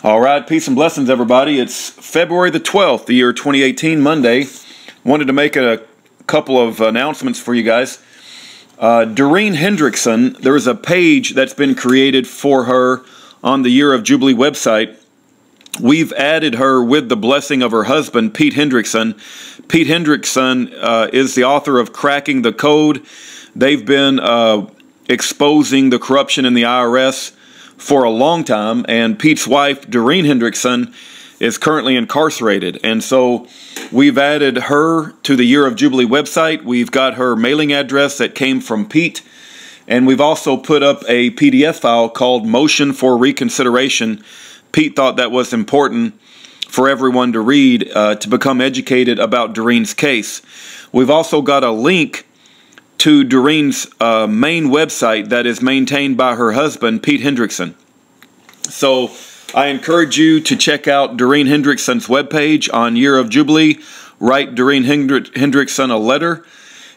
All right, peace and blessings, everybody. It's February the 12th, the year 2018, Monday. Wanted to make a couple of announcements for you guys. Doreen Hendrickson, there is a page that's been created for her on the Year of Jubilee website. We've added her with the blessing of her husband, Pete Hendrickson. Pete Hendrickson is the author of Cracking the Code. They've been exposing the corruption in the IRS for a long time, and Pete's wife, Doreen Hendrickson, is currently incarcerated. And so we've added her to the Year of Jubilee website. We've got her mailing address that came from Pete, and we've also put up a PDF file called Motion for Reconsideration. Pete thought that was important for everyone to read to become educated about Doreen's case. We've also got a link to Doreen's main website that is maintained by her husband, Pete Hendrickson. So I encourage you to check out Doreen Hendrickson's webpage on Year of Jubilee. Write Doreen Hendrickson a letter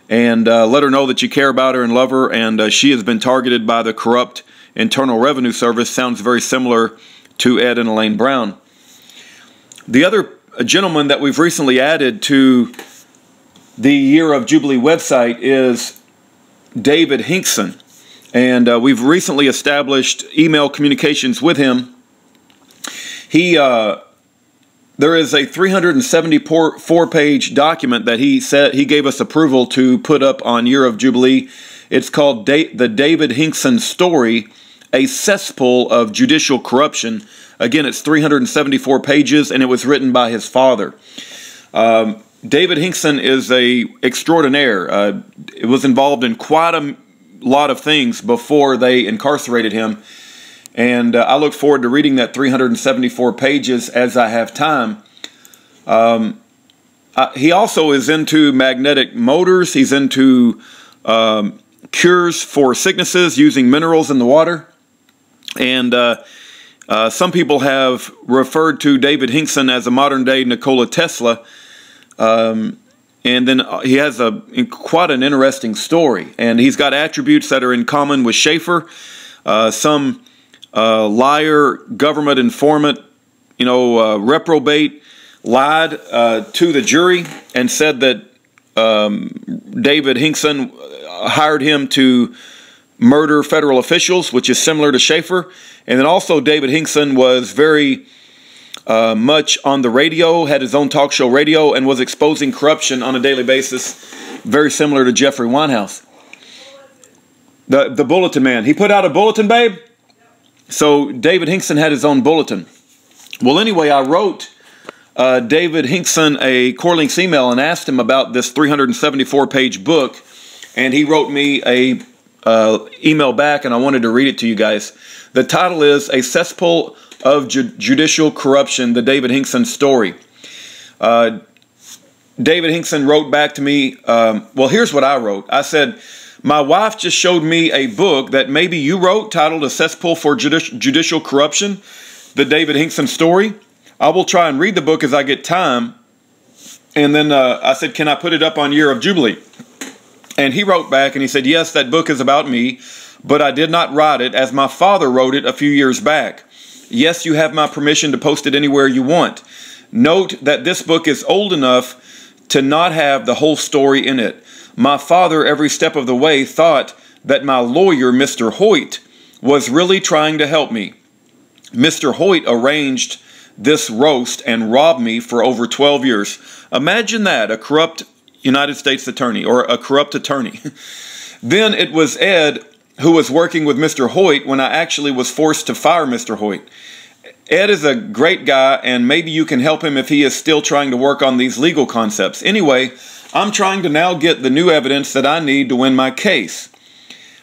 and let her know that you care about her and love her. And she has been targeted by the corrupt Internal Revenue Service. Sounds very similar to Ed and Elaine Brown. The other gentleman that we've recently added to the Year of Jubilee website is David Hinkson, and we've recently established email communications with him. There is a 374-page document that he said he gave us approval to put up on Year of Jubilee. It's called The David Hinkson Story, a Cesspool of Judicial Corruption. Again, it's 374 pages, and it was written by his father. David Hinkson is a extraordinaire. It was involved in quite a lot of things before they incarcerated him. And I look forward to reading that 374 pages as I have time. He also is into magnetic motors. He's into cures for sicknesses using minerals in the water. And some people have referred to David Hinkson as a modern-day Nikola Tesla. And then he has quite an interesting story, and he's got attributes that are in common with Schaefer. Some liar, government informant, reprobate, lied to the jury and said that David Hinkson hired him to murder federal officials, which is similar to Schaefer. And then also David Hinkson was very much on the radio, had his own talk show radio, and was exposing corruption on a daily basis, very similar to Jeffrey Winehouse. The Bulletin Man. He put out a bulletin, babe? So David Hinkson had his own bulletin. Well, anyway, I wrote David Hinkson a Corlinks email and asked him about this 374-page book, and he wrote me a email back, and I wanted to read it to you guys. The title is A Cesspool of Judicial Corruption, the David Hinkson Story. David Hinkson wrote back to me, well, here's what I wrote. I said, my wife just showed me a book that maybe you wrote titled A Cesspool for Judicial Corruption, the David Hinkson Story. I will try and read the book as I get time. And then I said, can I put it up on Year of Jubilee? And he wrote back and he said, yes, that book is about me, but I did not write it as my father wrote it a few years back. Yes, you have my permission to post it anywhere you want. Note that this book is old enough to not have the whole story in it. My father, every step of the way, thought that my lawyer, Mr. Hoyt, was really trying to help me. Mr. Hoyt arranged this roast and robbed me for over 12 years. Imagine that, a corrupt United States attorney, or a corrupt attorney. Then it was Ed who was working with Mr. Hoyt when I actually was forced to fire Mr. Hoyt. Ed is a great guy, and maybe you can help him if he is still trying to work on these legal concepts. Anyway, I'm trying to now get the new evidence that I need to win my case.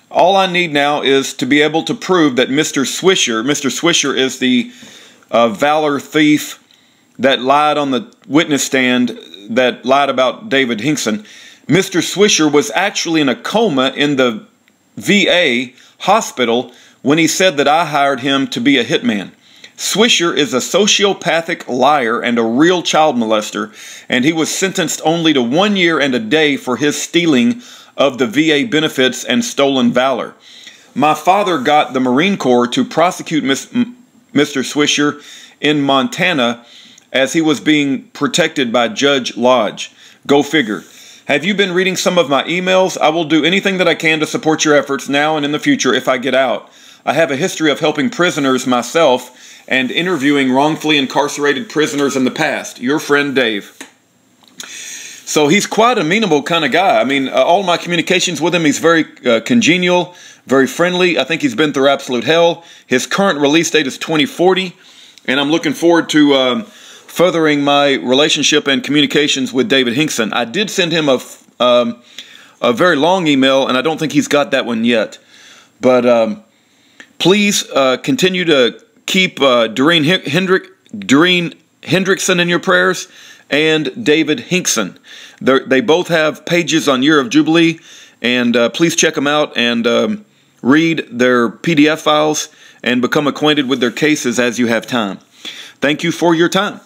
All I need now is to be able to prove that Mr. Swisher is the valor thief that lied on the witness stand, that lied about David Hinkson. Mr. Swisher was actually in a coma in the VA hospital when he said that I hired him to be a hitman. Swisher is a sociopathic liar and a real child molester, and he was sentenced only to 1 year and a day for his stealing of the VA benefits and stolen valor. My father got the Marine Corps to prosecute Mr. Swisher in Montana as he was being protected by Judge Lodge. Go figure. Have you been reading some of my emails? I will do anything that I can to support your efforts now and in the future if I get out. I have a history of helping prisoners myself and interviewing wrongfully incarcerated prisoners in the past. Your friend, Dave. So he's quite an amenable kind of guy. I mean, all my communications with him, he's very congenial, very friendly. I think he's been through absolute hell. His current release date is 2040, and I'm looking forward to furthering my relationship and communications with David Hinkson. I did send him a very long email, and I don't think he's got that one yet. But please continue to keep Doreen Hendrickson in your prayers and David Hinkson. They both have pages on Year of Jubilee, and please check them out and read their PDF files and become acquainted with their cases as you have time. Thank you for your time.